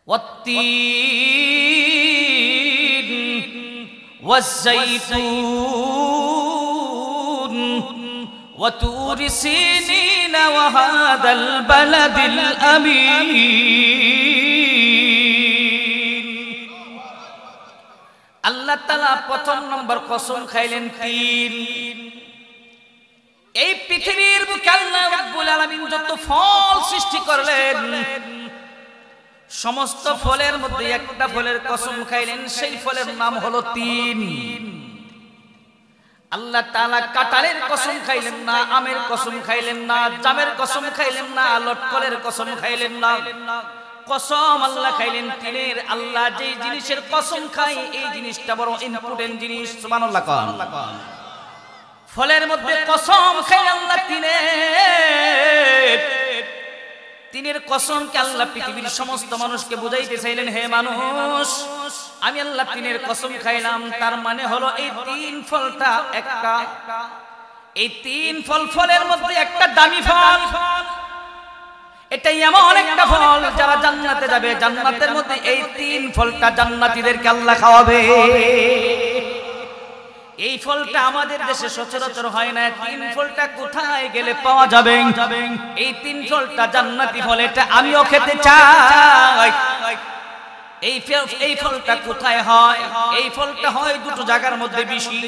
ওয়াত্তিন ওয়াজ্জাইতুন ওয়া তুরি সিনিন ওয়া হাদাল বালাদিল আমিন। আল্লাহ তাআলা প্রথম নম্বর কসম খাইলেন তিন। এই পৃথিবীর বুকে আল্লাহ রাব্বুল আলামিন যত ফল সৃষ্টি করলেন, সমস্ত ফলের মধ্যে একটা ফলের কসম খাইলেন, সেই ফলের নাম হলো তিন। আল্লাহ তাআলা কাঁঠালের কসম খাইলেন না, আমের কসম খাইলেন না, জামের কসম খাইলেন না, লটকলের কসম খাইলেন না। কসম আল্লাহ খাইলেন তিনের। আল্লাহ যে জিনিসের কসম খায় এই জিনিসটা বড় ইম্পর্টেন্ট জিনিস। সুবহানাল্লাহ। ফলের মধ্যে কসম খাই আল্লাহ তিনের। তিনের কসমকে আল্লাহ পৃথিবীর সমস্ত মানুষকে বুঝাইতে চাইলেন, হে মানুষ, আমি আল্লাহ তিনের কসম খাইলাম। তার মানে হলো এই তিন ফলটা একটা। এই তিন ফলের মধ্যে একটা দামি ফল। এটাই এমন একটা ফল যারা জান্নাতে যাবে, জান্নাতের মধ্যে এই তিন ফলটা জান্নাতীদেরকে আল্লাহ খাওয়াবে। এই ফলটা আমাদের দেশে সচরাচর হয় না। তিন ফলটা কোথায় গেলে পাওয়া যাবে? এই তিন ফলটা জান্নাতি ফল, এটা আমিও খেতে চাই। এই ফলটা কোথায় হয়? এই ফলটা হয় দুটো জায়গার মধ্যে বেশি।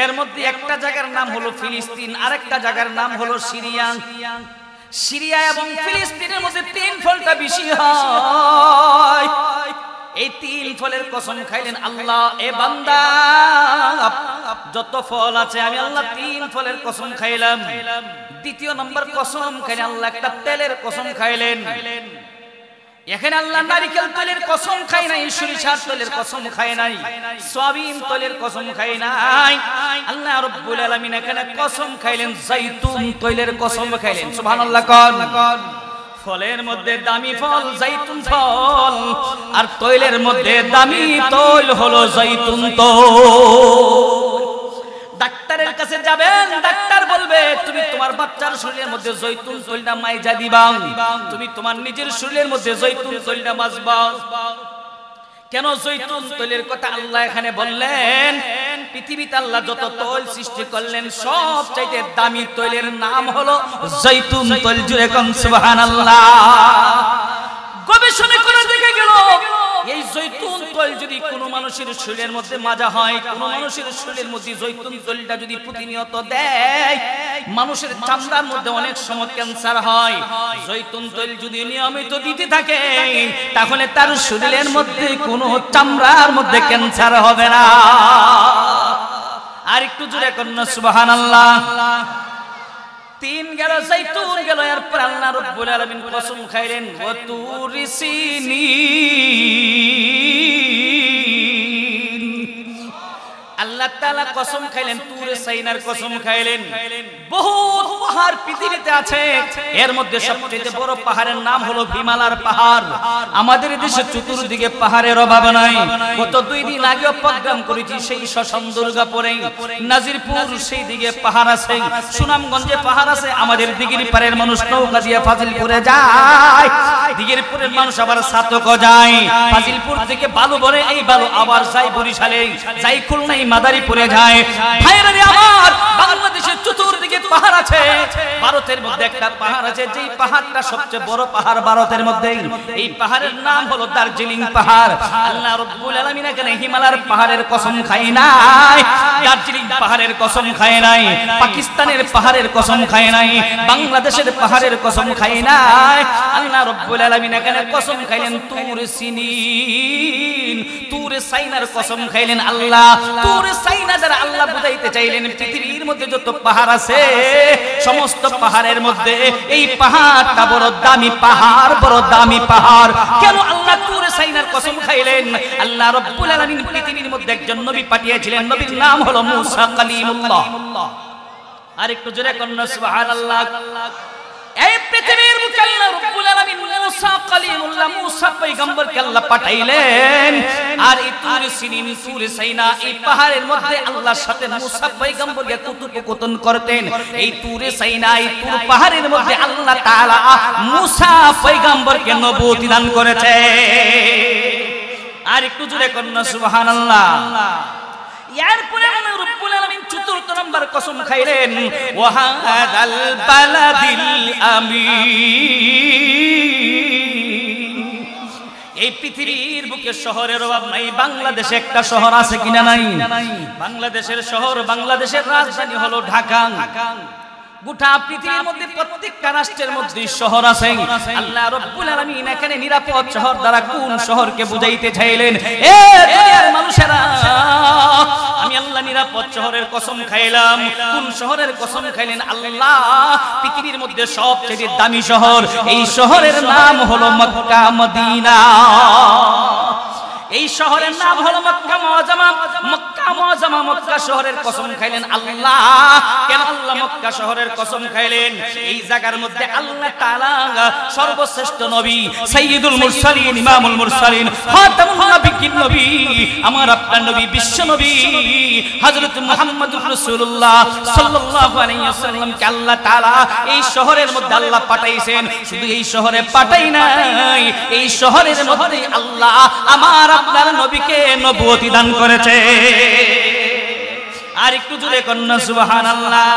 এর মধ্যে একটা জায়গার নাম হলো ফিলিস্তিন, আরেকটা জায়গার নাম হলো সিরিয়া। সিরিয়া এবং ফিলিস্তিনের মধ্যে তিন ফলটা বেশি হয়। এই তিন ফলের কসম খাইলেন আল্লাহ, এ বান্দা যত ফল আছে আমি আল্লাহ তিন ফলের কসম খাইলাম। দ্বিতীয় নম্বর কসম খাইলেন আল্লাহ একটা তেলের কসম খাইলেন। এখানে আল্লাহ নারিকেল তেলের কসম খাই নাই, সরিষার তেলের কসম খাই নাই, সয়াবিন তেলের কসম খাই নাই। আল্লাহ রাব্বুল আলামিন এখানে কসম খাইলেন জাইতুন তেলের কসম খাইলেন। সুবহানাল্লাহ। কোন ফলের মধ্যে দামি ফল জাইতুন ফল, আর তৈলের মধ্যে দামি তৈল হলো জাইতুন তৈল। ডাক্তারের কাছে যাবেন, ডাক্তার বলবে তুমি তোমার বাচ্চার শরীরের মধ্যে জৈতুন তৈলটা মাইজা দিবা, তুমি তোমার নিজের শরীরের মধ্যে জৈতুন তৈলটা মাজবা। কেন জৈতুন তৈলের কথা আল্লাহ এখানে বললেন? পৃথিবীতে আল্লাহ যত তৈল সৃষ্টি করলেন সবচাইতে দামি তৈলের নাম হলো জৈতুন তৈল। জুড়ে কোন সুবহানাল্লাহ। গবেষণা করে দেখা গেল এই জৈতুন তৈল যদি কোনো মানুষের শরীরের মধ্যে মাজা হয়, কোনো মানুষের শরীরের মধ্যে জৈতুন তৈলটা যদি প্রতিনিয়ত দেয়, মানুষের চামড়ার মধ্যে অনেক সময় ক্যান্সার হয়। জৈতুন তৈল যদি নিয়মিত দিতে থাকে তাহলে তার শরীরের মধ্যে কোনো চামড়ার মধ্যে ক্যান্সার হবে না। আর একটু জোরে করুন সুবহানাল্লাহ। তিন গেল, জাইতুন গেল, এরপর আল্লাহ রাব্বুল আলামিন কসম খাইলেন ওয়া তুরি সিনিন। আল্লাহ তাআলা কসম খাইলেন তুরে সাইনার কসম খাইলেন। বহুত পাহাড় পৃথিবীতে আছে, এর মধ্যে সবচেয়ে বড় পাহাড়ের নাম হলো হিমালয়ের পাহাড়। আমাদের দেশে চতুর্দিকে পাহাড়ের অভাব নাই। গত 2 দিন আগে প্রোগ্রাম করেছি সেই শশান দুর্গাপুরে, নাজিরপুর সেই দিকে পাহাড় আছে, সুনামগঞ্জে পাহাড় আছে। আমাদের দিগির পাড়ের মানুষ নৌকা দিয়ে ফাজিলপুরে যায়, দিগিরপুরের মানুষ আবার সাতক যায়। ফাজিলপুর থেকে বালু ভরে এই বালু আবার যায় বরিশালে, যাই খুলনায় মাদারীপুরে যায়। ভাইরা রে আমার, বাংলাদেশের চতুর্দিকে পাহাড় আছে। ভারতের মধ্যে একটা পাহাড় আছে, যেই পাহাড়টা সবচেয়ে বড় পাহাড় ভারতের মধ্যে। এই পাহাড়ের নাম হলো দার্জিলিং পাহাড়। আল্লাহ রাব্বুল আলামিন এখানে হিমালয়ের পাহাড়ের কসম খায় নাই, দার্জিলিং পাহাড়ের কসম খায় নাই, পাকিস্তানের পাহাড়ের কসম খায় নাই, বাংলাদেশের পাহাড়ের কসম খায় নাই। আল্লাহ রাব্বুল আলামিন এখানে কসম খাইলেন তুর সিনিন, তুরে সাইনার কসম খাইলেন আল্লাহ। তুরে সাইনা যারা আল্লাহ বুঝাইতে চাইলেন পৃথিবীর মধ্যে যত পাহাড় আছে সমস্ত পাহাড়ের মধ্যে এই পাহাড়টা বড় দামি পাহাড়, বড় দামি পাহাড়। কেন আল্লাহ তুরে সাইনার কসম খাইলেন? আল্লাহ রাব্বুল আলামিন পৃথিবীর মধ্যে একজন নবী পাঠিয়েছিলেন, নবীর নাম হলো মুসা কালিমুল্লাহ। আর একটু জোরে কন্যা সুবহানাল্লাহ। এই পৃথিবী পৃথিবীর বুকে আল্লাহ রাব্বুল আলামিন মুসা কালিমুল্লাহ মুসা পয়গম্বরকে আল্লাহ পাঠাইলেন আর এই তুর সিনিন তুর সাইনা এই পাহাড়ের মধ্যে আল্লাহর সাথে মুসা পয়গম্বরকে কথোপকথন করতেন এই তুরে সাইনা এই তুর পাহাড়ের মধ্যে আল্লাহ তাআলা মুসা পয়গম্বরকে নবুয়ত দান করেছে আর একটু জোরে করুন সুবহানাল্লাহ এরপরে আল্লাহ রাব্বুল আলামিন চতুর্থ নাম্বার কসম খাইলেন ওয়া হাদাল বালাদিল আমিন এই পৃথিবীর বুকে শহরের অভাব নাই বাংলাদেশে একটা শহর আছে কিনা নাই বাংলাদেশের শহর বাংলাদেশের রাজধানী হলো ঢাকা গোটা পৃথিবীর মধ্যে প্রত্যেকটা রাষ্ট্রের মধ্যে শহর আছে আল্লাহ রাব্বুল আলামিন এখানে নিরাপদ শহর দ্বারা কোন শহরকে বুঝাইতে চাইলেন এ দুনিয়ার মানুষেরা আমি আল্লাহ নিরাপদ শহরের কসম খাইলাম কোন শহরের কসম খাইলেন আল্লাহ পৃথিবীর মধ্যে সবচেয়ে দামি শহর এই শহরের নাম হলো মক্কা মদিনা এই শহরের নাম হলো মক্কা মুআজ্জামা মক্কা শহরের কসম খাইলেন আল্লাহ কেন আল্লাহ মক্কা শহরের কসম খাইলেন এই জায়গার মধ্যে আল্লাহ তাআলা সর্বশ্রেষ্ঠ নবী সাইয়্যিদুল মুরসালিন ইমামুল মুরসালিন খাতামুন নবিয়্যিন নবী আমার আপনার নবী বিশ্ব নবী হযরত মুহাম্মদুর রাসূলুল্লাহ সাল্লাল্লাহু আলাইহি ওয়াসাল্লাম কে আল্লাহ তাআলা এই শহরের মধ্যে আল্লাহ পাঠাইছেন শুধু এই শহরে পাঠাই নাই এই শহরের মধ্যে আল্লাহ আমার আপনার নবীকে নবুয়ত দান করেছে আর একটু জোরে করুন সুবহানাল্লাহ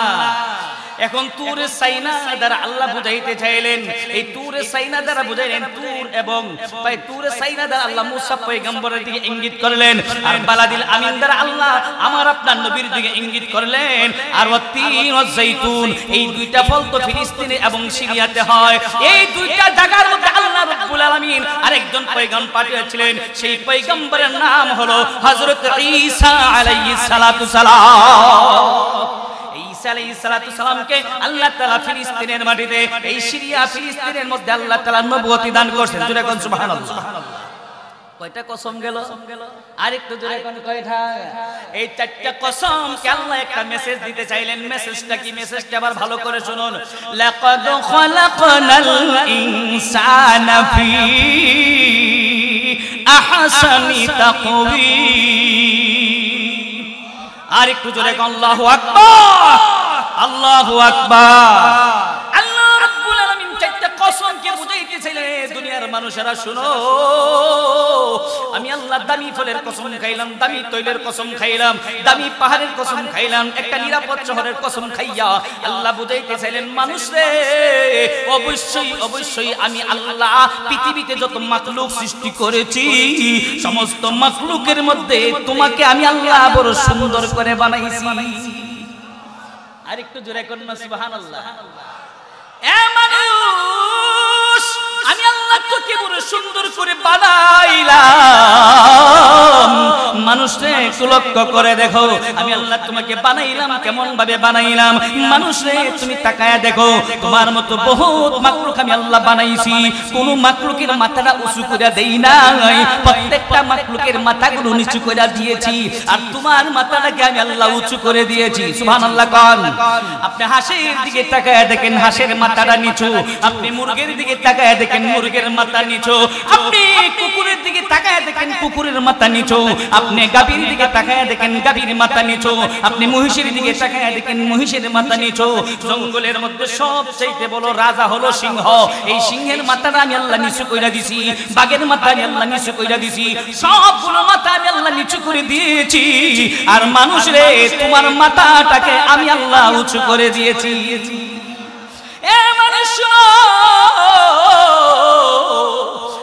এখন তুরে সাইনা দ্বারা আল্লাহ বুঝাইতে চাইলেন এই তুরে সাইনা দ্বারা বুঝাইলেন তুর এবং ভাই তুরে সাইনা দ্বারা আল্লাহ মুসা পয়গম্বরের দিকে ইঙ্গিত করলেন আর বালাদিল আমিন দ্বারা আল্লাহ আমার আপনার নবীর দিকে ইঙ্গিত করলেন আর ওয়াতিন ওয়া যাইতুন এই দুইটা ফল তো ফিলিস্তিনে এবং সিরিয়াতে হয় এই দুইটা জায়গার মধ্যে আল্লাহ রাব্বুল আলামিন আরেকজন পয়গম্বর পাঠিয়েছিলেন সেই পয়গম্বরের নাম হলো হযরত ঈসা আলাইহিস সালাতু সালাম ঈসা আলাইহিস সালাতু সালামকে আল্লাহ তাআলা ফিলিস্তিনের মাটিতে এই সিরিয়া ফিলিস্তিনের মধ্যে আল্লাহ তাআলা নবুয়ত দান করেছেন জোরে কোন সুবহানাল্লাহ কয়টা কসম গেল আরেকটু জোরে কোন কয়টা এই চারটা কসম কে আল্লাহ একটা মেসেজ দিতে চাইলেন মেসেজটা কি মেসেজটা আবার ভালো করে শুনুন লাকাদ খালাকনাল ইনসানা ফি আহসানি তাকওয়িম আর একটু জোরে কোন আল্লাহু আকবার আল্লাহু আকবার আল্লাহ রাব্বুল আলামিন চারটা কসম কে বুঝাইতে চাইলেন দুনিয়ার মানুষেরা শুনো আমি আল্লাহ দামি ফলের কসম খাইলাম দামি তৈলের কসম খাইলাম দামি পাহাড়ের কসম খাইলাম একটা নিরাপদ শহরের কসম খাইয়া আল্লাহ বুঝাইতে চাইলেন মানুষ রে অবশ্যই অবশ্যই আমি আল্লাহ পৃথিবীতে যত মাখলুক সৃষ্টি করেছি সমস্ত মাখলুকের মধ্যে তোমাকে আমি আল্লাহ বড় সুন্দর করে বানাইছি আরেকটু জোরে করুন সুবহানাল্লাহ এ মানুষ আমি আল্লাহ তোকে বড় সুন্দর করে বানাইলাম মানুষে একটু লক্ষ্য করে দেখো আমি আল্লাহ তোমাকে বানাইলাম কেমন ভাবে বানাইলাম মানুষে তুমি তাকায়া দেখো তোমার মতো বহুত মাখলুক আমি আল্লাহ বানাইছি কোন মাখলুকের মাথাটা উঁচু করে দেই নাই প্রত্যেকটা মাখলুকের মাথাগুলো নিচু করে দিয়েছি আর তোমার মাথাটাকে আমি আল্লাহ উঁচু করে দিয়েছি সুবহানাল্লাহ কোন আপনি হাঁসের দিকে তাকায়া দেখেন হাঁসের মাথাটা নিচু আপনি মুরগির দিকে তাকায়া দেখেন মুরগির মাথা নিচু আপনি কুকুরের দিকে তাকায়া দেখেন কুকুরের মাথা নিচু আপনি গাভীর দিকে তাকায়া দেখেন গাভীর মাথা নিচু আপনি মহিষের দিকে তাকায়া দেখেন মহিষের মাথা নিচু জঙ্গলের মধ্যে সবচেয়ে বড় রাজা হলো সিংহ এই সিংহের মাথাটা আমি আল্লাহ নিচু কইরা দিছি বাঘের মাথা আমি আল্লাহ নিচু কইরা দিছি সবগুলো মাথা আমি আল্লাহ নিচু করে দিয়েছি আর মানুষ রে তোমার মাথাটাকে আমি আল্লাহ উঁচু করে দিয়েছি এ মানুষ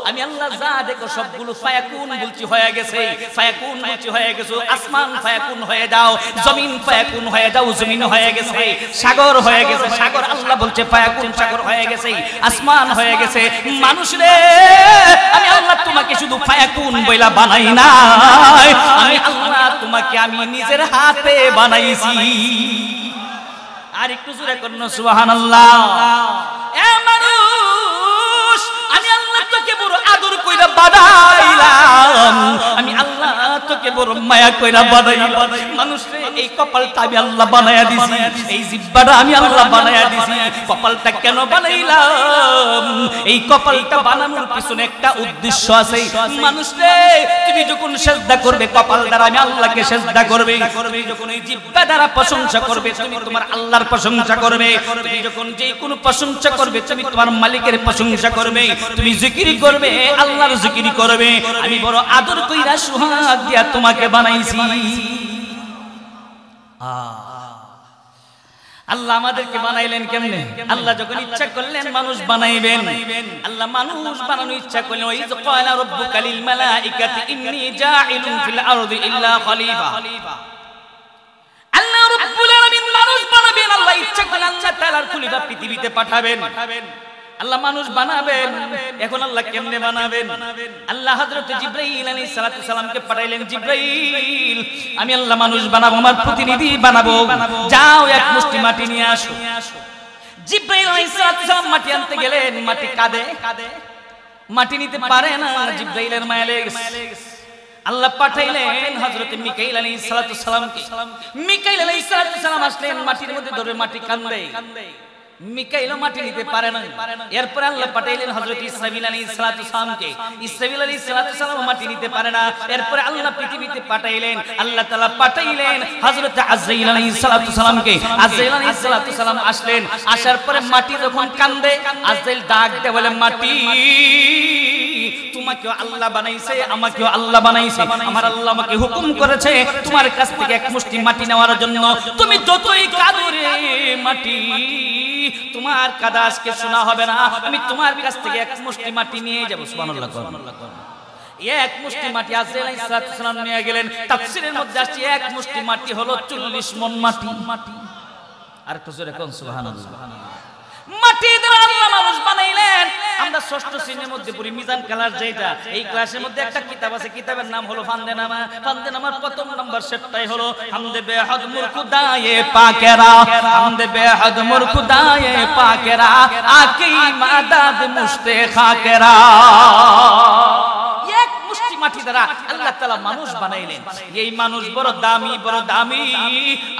আমি আল্লাহ যা দেখো সবগুলো ফায়াকুন বলছি হয়ে গেছে ফায়াকুন বলছি হয়ে গেছে আসমান ফায়াকুন হয়ে যাও জমিন ফায়াকুন হয়ে যাও জমিন হয়ে গেছে সাগর হয়ে গেছে সাগর আল্লাহ বলছে ফায়াকুন সাগর হয়ে গেছে আসমান হয়ে গেছে মানুষ রে আমি আল্লাহ তোমাকে শুধু ফায়াকুন বইলা বানাই নাই আমি আল্লাহ তোমাকে আমি নিজের হাতে বানাইছি আর একটু জোরে করুন সুবহানাল্লাহ এ মানুষ আমি আল্লাহ তোকে বড় আদর কইরা বানাইলাম আমি আল্লাহ তোকে তোকে বড় মায়া কইরা বানাইলাম মানুষে এই কপালটা আমি আল্লাহ বানায়া দিছি এই জিহ্বাটা আমি আল্লাহ বানায়া দিছি কপালটা কেন বানাইলাম এই কপালটা বানানোর পিছনে একটা উদ্দেশ্য আছে মানুষে তুমি যখন সিজদা করবে কপাল দ্বারা আমি আল্লাহকে সিজদা করবে তুমি যখন এই জিহ্বা দ্বারা প্রশংসা করবে তুমি তোমার আল্লাহর প্রশংসা করবে তুমি যখন যে কোনো প্রশংসা করবে তুমি তোমার মালিকের প্রশংসা করবে তুমি জিকির করবে আল্লাহর জিকির করবে আমি বড় আদর কইরা সুহাগ দিয়া তোমাকে বানাইছি আল্লাহ আমাদেরকে বানাইলেন কেমনে আল্লাহ যখন ইচ্ছা করলেন মানুষ বানাইবেন আল্লাহ মানুষ বানানোর ইচ্ছা করলেন ওয়াইজ ক্বালা রাব্বুকা লিল মালাইকাতি ইন্নী জাইলুন ফিল আরদি ইল্লা খলিফা আল্লাহ রাব্বুল আলামিন মানুষ বানাবেন আল্লাহ ইচ্ছা করলে আল্লাহ তাআলার খলিফা পৃথিবীতে পাঠাবেন আল্লাহ মানুষ বানাবেন এখন আল্লাহ কেমনে বানাবেন আল্লাহ হযরত জিবরাইল আলাইহিস সালাতু সালামকে পাঠাইলেন জিবরাইল আমি আল্লাহ মানুষ বানাবো আমার প্রতিনিধি বানাবো যাও এক মুষ্টি মাটি নিয়ে আসো জিবরাইল আলাইহিস সালাতু সালাম মাটি আনতে গেলেন মাটি কাঁদে মাটি নিতে পারে না জিবরাইলের মায়া লেগে গেছে আল্লাহ পাঠাইলেন হযরত মিকাইল আলাইহিস সালাতু সালামকে মিকাইল আলাইহিস সালাতু সালাম আসলেন মাটির মধ্যে ধরে মাটি কাঁদে মিকাইল মাটি নিতে পারে না এরপর আল্লাহ পাঠাইলেন হযরত ইসরাফিল আলাইহিস সালাতু সালামকে ইসরাফিল আলাইহিস সালাতু সালাম মাটি নিতে পারে না এরপর আল্লাহ পৃথিবীতে পাঠাইলেন আল্লাহ তাআলা পাঠাইলেন হযরত আজরাইল আলাইহিস সালাতু সালামকে আজরাইল আলাইহিস সালাতু সালাম আসলেন আসার পরে মাটি যখন কাঁদে আজরাইল ডাক দেয় বলে মাটি তোমাকেও আল্লাহ বানাইছে আমাকেও আল্লাহ বানাইছে আমার আল্লাহ আমাকে হুকুম করেছে তোমার কাছ থেকে এক মুষ্টি মাটি নেওয়ার জন্য তুমি যতই কাঁদো রে মাটি তোমার কাদা আজকে শোনা হবে না আমি তোমার কাছ থেকে এক মুষ্টি মাটি নিয়ে যাব সুবহানাল্লাহ এক মুষ্টি মাটি আজরাইল আলাইহিস সালাম নিয়ে গেলেন তাফসীরের মধ্যে আসছে এক মুষ্টি মাটি হলো 40 মণ মাটি আর একটু জোরে কোন সুবহানাল্লাহ মাটি দ্বারা আল্লাহ মানুষ বানাইলেন আমরা ষষ্ঠ শ্রেণীর মধ্যে পড়ি মিজান ক্লাস যেটা এই ক্লাসের মধ্যে একটা কিতাব আছে কিতাবের নাম হলো ফান্দেনামার প্রথম নাম্বার সেটাই হলো হামদে বেহদ মুরকুদায়ে পাকেরা হামদে বেহদ মুরকুদায়ে পাকেরা আকি মাদাদ মুশতে খাকেরা এক মুষ্টি মাটি দ্বারা আল্লাহ তাআলা মানুষ বানাইলেন এই মানুষ বড় দামি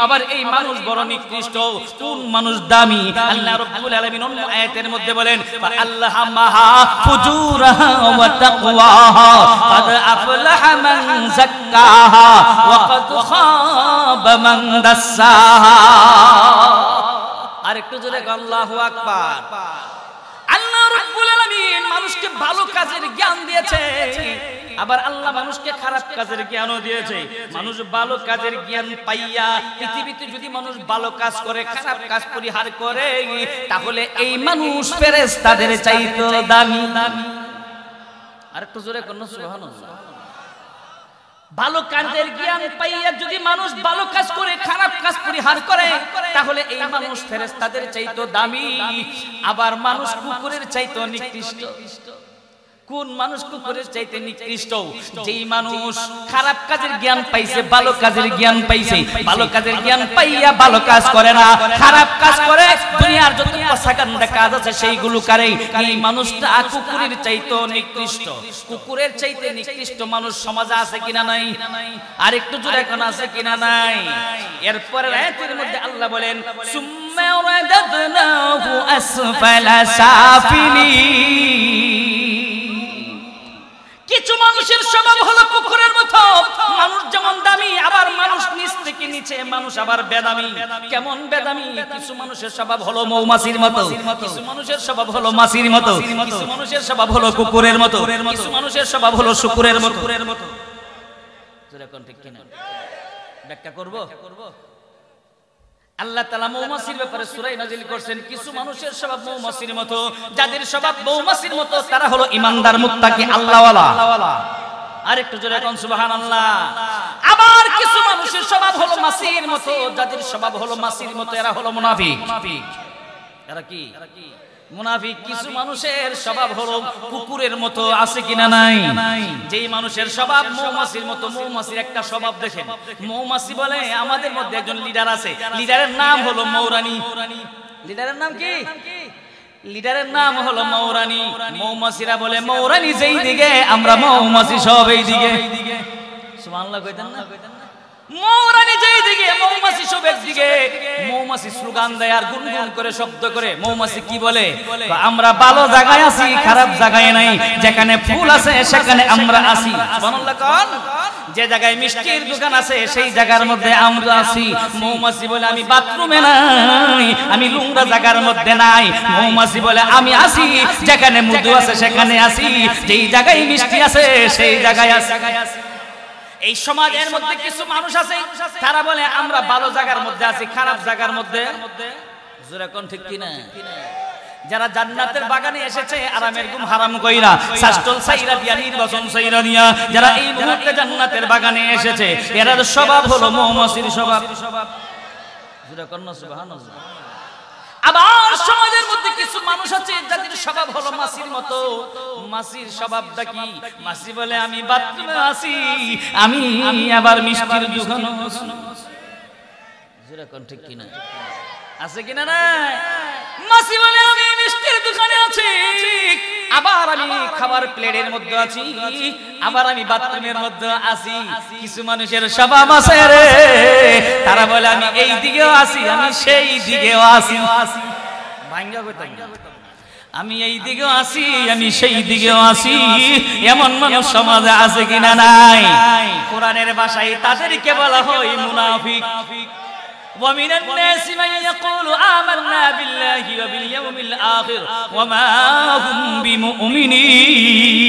আবার এই মানুষ বড় নিকৃষ্ট কোন মানুষ দামি আল্লাহ রাব্বুল আলামিন অন্য আয়াতের মধ্যে বলেন আল্লাহামাহা ফুজুরাহা ওয়া তাকওয়াহা ক্বাদ আফলাহা মান যাক্কাহা ওয়া ক্বাদ খাবা মান দাসসাহা আরেকটু জোরে আল্লাহু আকবার আল্লাহ রাব্বুল আলামিন মানুষকে ভালো কাজের জ্ঞান দিয়েছে আবার আল্লাহ মানুষকে খারাপ কাজের জ্ঞানও দিয়েছে মানুষ ভালো কাজের জ্ঞান পাইয়া পৃথিবীতে যদি মানুষ ভালো কাজ করে খারাপ কাজ পরিহার করে তাহলে এই মানুষ ফেরেশতাদের চাইতে দামি আরেকটু জোরে কোন সুবহানাল্লাহ ভালো কাজের জ্ঞান পাইয়া যদি মানুষ ভালো কাজ করে খারাপ কাজ পরিহার করে তাহলে এই মানুষ ফেরেশতাদের চাইতে দামি আবার মানুষ কুকুরের চাইতে নিকৃষ্ট কোন মানুষ কুকুরের চাইতে নিকৃষ্ট যেই মানুষ খারাপ কাজের জ্ঞান পাইছে ভালো কাজের জ্ঞান পাইছে ভালো কাজের জ্ঞান পাইয়া ভালো কাজ করে না খারাপ কাজ করে দুনিয়ার যত পছাকান্দা কাজ আছে সেইগুলো করে এই মানুষটা কুকুরের চাইতে নিকৃষ্ট কুকুরের চাইতে নিকৃষ্ট মানুষ সমাজে আছে কিনা নাই আর একটু জোরে কোন আছে কিনা নাই এরপর আয়াতের মধ্যে আল্লাহ বলেন সুম্মা রাদাদনাহু আসফালা সাফিলিন কিছু মানুষের স্বভাব হলো কুকুরের মতো মানুষ যেমন দামি আবার মানুষ নিচ থেকে নিচে মানুষ আবার বেদামি কেমন বেদামি কিছু মানুষের স্বভাব হলো মৌমাছির মতো কিছু মানুষের স্বভাব হলো মাছির মতো কিছু মানুষের স্বভাব হলো কুকুরের মতো কিছু মানুষের স্বভাব হলো শুকুরের মতো জোরে কোন ঠিক কিনা ব্যাখ্যা করব আল্লাহ তাআলা মৌমাছির ব্যাপারে সূরা নাজিল করেছেন কিছু মানুষের স্বভাব মৌমাছির মতো যাদের স্বভাব মৌমাছির মতো তারা হলো ঈমানদার মুত্তাকি আল্লাহওয়ালা আরেকটু জোরে কোন সুবহানাল্লাহ আবার কিছু মানুষের স্বভাব হলো মাছির মতো যাদের স্বভাব হলো মাছির মতো এরা হলো মুনাফিক এরা কি মুনাফিক কিছু মানুষের স্বভাব হলো কুকুরের মতো আছে কিনা নাই যেই মানুষের স্বভাব মৌমাছির মতো মৌমাছির একটা স্বভাব দেখেন মৌমাছি বলে আমাদের মধ্যে একজন লিডার আছে লিডারের নাম হলো মৌরানী লিডারের নাম কি লিডারের নাম হলো মৌরানী মৌমাছিরা বলে মৌরানী যেই দিকে আমরা মৌমাছি সব এই দিকে সুবহানাল্লাহ কইতেন না মৌরানী যেই দিকে মৌমাছি সব একদিকে মৌমাছি স্লোগান দেয় আর গুনগুন করে শব্দ করে মৌমাছি কি বলে আমরা ভালো জায়গায় আছি খারাপ জায়গায় নাই যেখানে ফুল আছে সেখানে আমরা আছি সুবহানাল্লাহ কোন যে জায়গায় মিষ্টির দোকান আছে সেই জায়গার মধ্যে আমরা আছি মৌমাছি বলে আমি বাথরুমে নাই আমি লুঙ্গা জায়গার মধ্যে নাই মৌমাছি বলে আমি আছি যেখানে মধু আছে সেখানে আছি যেই জায়গায় মিষ্টি আছে সেই জায়গায় আছি এই সমাজের মধ্যে কিছু মানুষ আছে তারা বলে আমরা ভালো জায়গার মধ্যে আছি খারাপ জায়গার মধ্যে জোরে কোন ঠিক কি না যারা জান্নাতের বাগানে এসেছে আরামের ঘুম হারাম কইরা শাস্ত্রল সাইরা দিয়া নির্বাচন সাইরা দিয়া যারা এই মুহূর্তে জান্নাতের বাগানে এসেছে এর স্বভাব হলো মৌমাছির স্বভাব জোরে কোন সুবহানাল্লাহ আবার সমাজের মধ্যে কিছু মানুষ আছে যাদের স্বভাব হলো মাছির মতো মাছির স্বভাবটা কি মাছি বলে আমি বাথরুমে আছি আমি আবার মিষ্টির দোকানে আছি জোরে কোন ঠিক কি না আছে কিনা না মাছি বলে আমি মিষ্টির দোকানে আছি আবার আমি খাবার প্লেটের মধ্যে আছি আবার আমি বাথরুমের মধ্যে আছি কিছু মানুষের স্বভাব আছে রে তারা বলে আমি এই দিকেও আছি আমি সেই দিকেও আছি ভাঙ্গা কইতাম আমি এই দিকেও আছি আমি সেই দিকেও আছি এমন মানুষ সমাজে আছে কিনা নাই কোরআনের ভাষায় তাদেরকে বলা হয় মুনাফিক ومن الناس من يقول آمنا بالله وباليوم الآخر وما هم بمؤمنين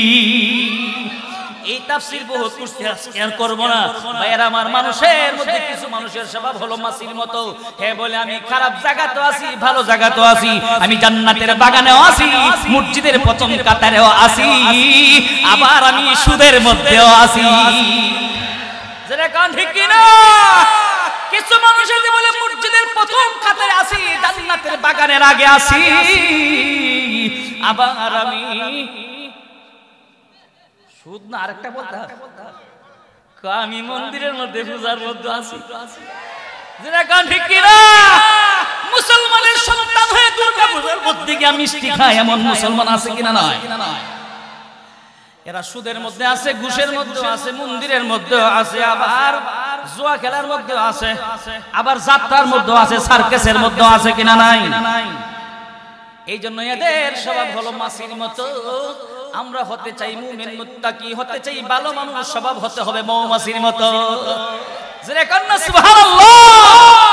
এই তাফসীর বহুত করতে শেয়ার করব না ভাইরা আমার মানুষের মধ্যে কিছু মানুষের স্বভাব হলো মাছির মতো হে বলে আমি খারাপ জায়গাতেও আছি ভালো জায়গাতেও আছি আমি জান্নাতের বাগানেও আছি মসজিদের প্রথম কাতারেও আছি আবার আমি সুদের মধ্যেও আছি যারা কোন ঠিক কি না কিছু মানুষ আছে বলে মসজিদের প্রথম কাতারে আছি জান্নাতের বাগানের আগে আছি আবার আমি সুদ না আরেকটা বলতে আমি মন্দিরের মধ্যে পূজার মধ্যে আছি যারা কোন ঠিক কি না মুসলমানের সন্তান হয়ে দুর্গা পূজার মধ্যে গিয়ে মিষ্টি খায় এমন মুসলমান আছে কিনা নয় এরা সুদের মধ্যে আছে ঘুষের মধ্যে আছে মন্দিরের মধ্যে আছে আবার জুয়া খেলার মধ্যে আছে আবার যাত্রার মধ্যে আছে সার্কাসের মধ্যে আছে কিনা নাই এই জন্য এদের স্বভাব হলো মাছির মতো আমরা হতে চাই মুমিন মুত্তাকি হতে চাই ভালো মানুষ স্বভাব হতে হবে মৌমাছির মতো জোরে কন্না সুবহানাল্লাহ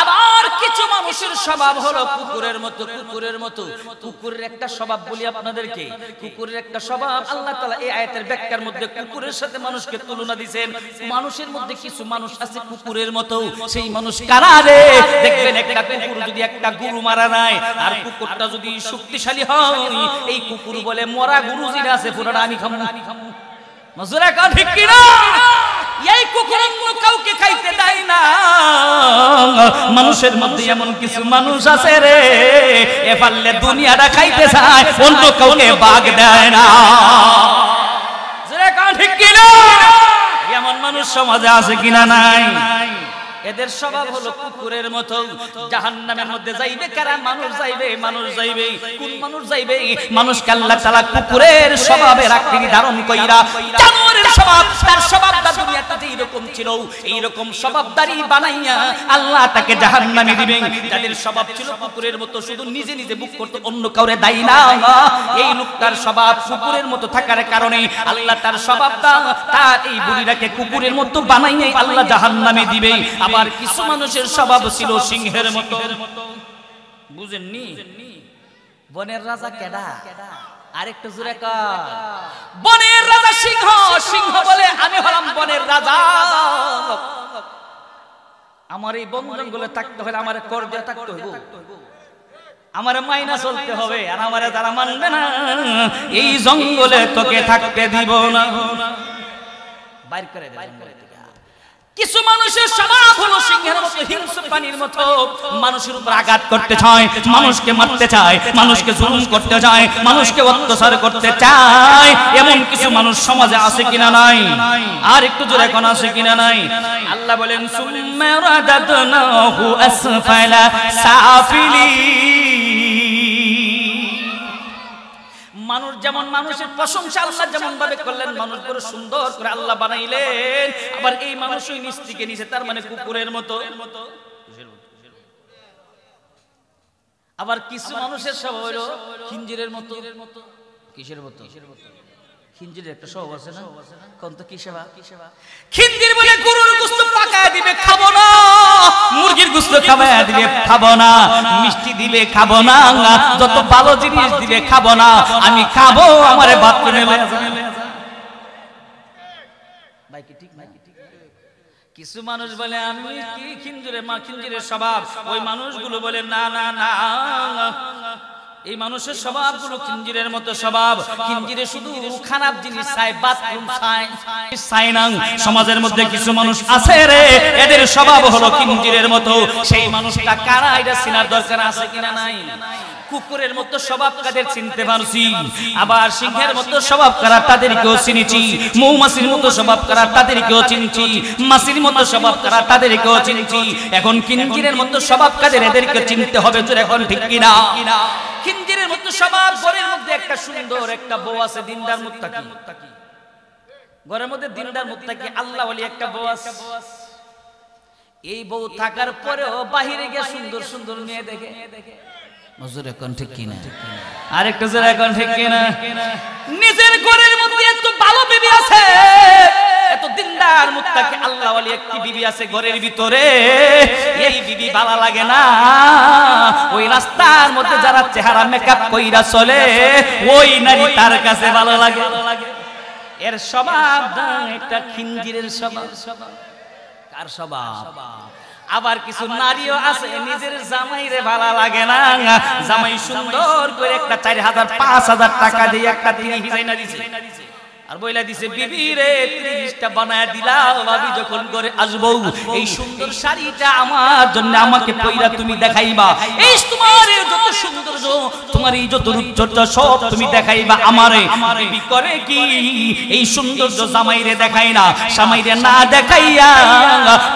আবার কিছু মানুষের স্বভাব হলো কুকুরের মতো কুকুরের একটা স্বভাব বলি আপনাদেরকে কুকুরের একটা স্বভাব আল্লাহ তাআলা এই আয়াতের ব্যাখ্যার মধ্যে কুকুরের সাথে মানুষকে তুলনা দিবেন মানুষের মধ্যে কিছু মানুষ আছে কুকুরের মতো সেই মানুষ কারা রে দেখবেন একটা কুকুর যদি একটা গরু মারা নাই আর কুকুরটা যদি শক্তিশালী হয় এই কুকুর বলে মরা গরু যেটা আছে পুরোটা আমি খাবো মজুরা কা ঠিক কি না এই কুকুর অন্য কাউকে খাইতে দেয় না মানুষের মধ্যে এমন কিছু মানুষ আছে রে এ পারলে দুনিয়াটা খাইতে চায় অন্য কাউকে ভাগ দেয় না জোরে কোন ঠিক কি না এমন মানুষ সমাজে আছে কিনা নাই এদের স্বভাব হলো কুকুরের মতো জাহান্নামের মধ্যে যাইবে কারা মানুষ যাইবে কোন মানুষ যাইবে মানুষকে আল্লাহ তাআলা কুকুরের স্বভাবের আকৃতি ধারণ কইরা জানোয়ারের স্বভাব তার স্বভাবটা দুনিয়াতে এরকম ছিল এইরকম স্বভাবদারি বানাইয়া আল্লাহ তাকে জাহান্নামে দিবেন যাদের স্বভাব ছিল কুকুরের মতো শুধু নিজে নিজে বুক করতে অন্য কাউরে দায়ী না এই লোকটার স্বভাব কুকুরের মতো থাকার কারণে আল্লাহ তার স্বভাবটা তার এই বুড়িটাকে কুকুরের মতো বানাইয়া আল্লাহ জাহান্নামে দিবে আবার কিছু মানুষের স্বভাব ছিল সিংহের মতো বুঝেননি বনের রাজা কেডা আরেকটু জোরে কর বনের রাজা সিংহ বলে আমি হলাম বনের রাজা আমার এই বন জঙ্গলে থাকতে হলে আমার কর দিয়ে থাকতে হইব আমার মাইনা চলতে হবে আর আমারে যারা মানবে না এই জঙ্গলে তোকে থাকতে দিব না বাইর করে দে কিছু মানুষের স্বভাব হলো সিংহের মতো হিংস্র প্রাণীর মতো মানুষের উপর আঘাত করতে চায় মানুষকে মারতে চায় মানুষকে জুলুম করতে চায় মানুষকে অত্যাচার করতে চায় এমন কিছু মানুষ সমাজে আছে কিনা নাই আর একটু জোরে কোন আছে কিনা নাই আল্লাহ বলেন সুম্মা রাদাদনাহু আসফালা সাফিলি মানুষ যেমন মানুষের প্রশংসা আল্লাহ যেমন ভাবে করলেন, মানুষ বড় সুন্দর করে আল্লাহ বানাইলেন, আবার এই মানুষই নিচ থেকে নিচে, তার মানে কুকুরের মতো। আবার কিছু মানুষের স্বভাব হলো খিঞ্জিরের মতো। কিসের মতো? খিঞ্জিরের একটা স্বভাব আছে না, কোন তো কি সেবা? খিঞ্জির বলে গরুর গোশত পাকায় দিবে খাবো না, মুরগির গোশত খাওয়ায় দিবে খাবো না, মিষ্টি দিবে খাবো না, যত ভালো জিনিস দিবে খাবো না, আমি খাবো আমারে বাথরুমে লয়ে যা। ভাই কি ঠিক না? কিছু মানুষ বলে আমি কি খিঞ্জিরের মা, খিঞ্জিরের স্বভাব। ওই মানুষগুলো বলে না না না, এই মানুষের স্বভাবগুলো খিঞ্জিরের মতো স্বভাব। খিঞ্জিরে শুধু খারাপ জিনিস চায়, বাথরুম চায় না। সমাজের মধ্যে কিছু মানুষ আছে রে, এদের স্বভাব হলো খিঞ্জিরের মতো। সেই মানুষটা কারা এটা চিনার দরকার আছে কিনা নাই? কুকুরের মতো স্বভাব কাদের চিনতে পারছি, আবার সিংহের মতো স্বভাব কারা তাদেরকেও চিনেছি, মৌমাছির মতো স্বভাব কারা তাদেরকেও চিনছি, মাছির মতো স্বভাব কারা তাদেরকেও চিনছি। এখন খিঞ্জিরের মতো স্বভাব কাদের, এদেরকে চিনতে হবে। তোর এখন ঠিক কিনা? খিঞ্জিরের মতো স্বভাব, ঘরের মধ্যে একটা সুন্দর একটা বউ আছে, দিনদার মুত্তাকি, ঘরের মধ্যে দিনদার মুত্তাকি আল্লাহ ওয়ালি একটা বউ আছে। এই বউ থাকার পরেও বাহিরে গিয়ে সুন্দর সুন্দর মেয়ে দেখে। ঠিক কিনা? আরেকটা জোরে এখন ঠিক কিনা? নিজের ঘরের মধ্যে এত ভালো বিবি আছে, এত দিনদার মুত্তাকি আল্লাহ ওয়ালি একটি বিবি আছে ঘরের ভিতরে, এই বিবি ভালো লাগে না। ওই রাস্তার মধ্যে যারা চেহারা মেকআপ কইরা চলে, ওই নারী তার কাছে ভালো লাগে। এর স্বভাব একটা খিঞ্জিরের স্বভাব। কার স্বভাব? আবার কিছু নারীও আছে নিজের জামাইরে ভালো লাগে না, জামাই সুন্দর করে একটা 4000 5000 টাকা দিয়ে একটা তিনি ডিজাইনার দিছে, আর বইলা দিছে বিবি রে 30টা বানায় দিলাম, ভাবি যখন করে আসবো এই সুন্দর শাড়িটা আমার জন্য আমাকে পয়রা তুমি দেখাইবা, এই তোমার যত সৌন্দর্য, তোমার এই যত রূপচর্চা সব তুমি দেখাইবা আমারে। বিবি করে কি এই সৌন্দর্য জামাইরে দেখাই না, জামাইরে না দেখাইয়া